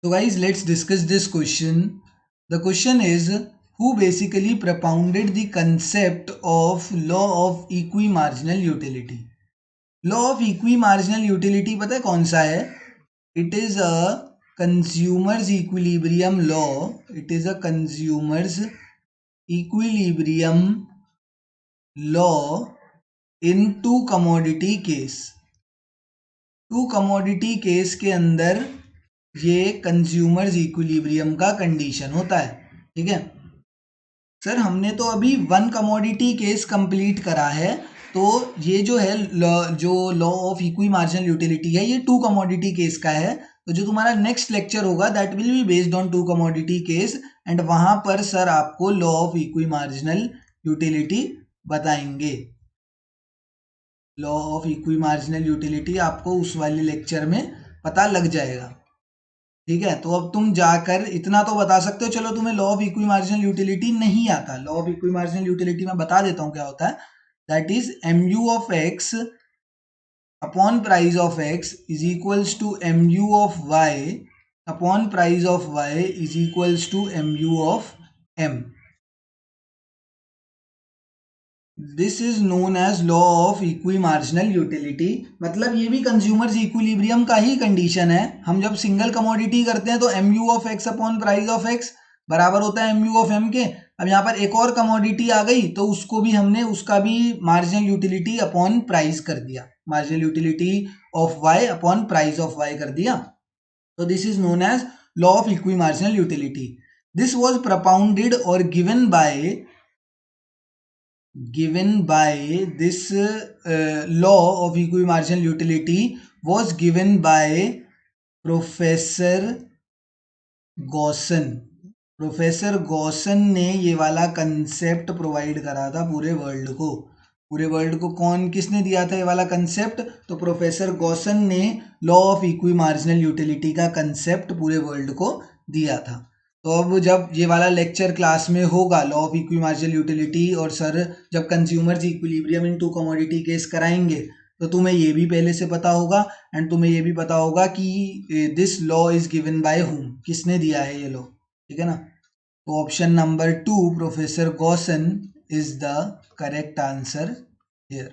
So guys, let's discuss this question. The question is, who basically propounded the concept of law of equimarginal utility? Law of equimarginal utility पता है कौन सा है? It is a consumer's equilibrium law. It is a consumer's equilibrium law in two commodity case. Two commodity case के अंदर ये consumers equilibrium का condition होता है. ठीक है सर, हमने तो अभी वन कमोडिटी केस कंप्लीट करा है, तो ये जो है जो law of equi marginal utility है ये टू कमोडिटी केस का है. तो जो तुम्हारा नेक्स्ट लेक्चर होगा that will be based on two commodity case and वहां पर सर आपको law of equi marginal utility बताएंगे. Law of equi marginal utility आपको उस वाले लेक्चर में पता लग जाएगा. ठीक है, तो अब तुम जाकर इतना तो बता सकते हो, चलो तुम्हें law of equi marginal utility नहीं आता. Law of equi marginal utility मैं बता देता हूं क्या होता है. That is mu of x upon price of x is equals to mu of y upon price of y is equals to mu of m. This is known as law of equi marginal utility. मतलब ये भी consumers equilibrium का ही condition है. हम जब single commodity करते हैं तो mu of x upon price of x बराबर होता है mu ऑफ m के. अब यहाँ पर एक और कमोडिटी आ गई तो उसको भी हमने उसका भी मार्जिनल यूटिलिटी अपॉन प्राइस कर दिया, marginal utility of y upon price of y कर दिया. तो this is known as law of equi marginal utility. This was propounded और given by this law of equimarginal utility was given by professor Gaussian. Professor Gaussian ने ये वाला concept provide करा था पूरे वर्ल्ड को. पूरे वर्ल्ड को किसने दिया था ये वाला कंसेप्ट? तो प्रोफेसर गॉसन ने law of equi marginal utility का कंसेप्ट पूरे वर्ल्ड को दिया था. तो अब जब ये वाला लेक्चर क्लास में होगा law of equi marginal utility और सर जब consumers equilibrium in two commodity case कराएंगे तो तुम्हें ये भी पहले से पता होगा एंड तुम्हें ये भी पता होगा कि this law is given by whom, किसने दिया है ये लॉ. ठीक है ना. तो option number 2 professor Gaussian is the correct answer here.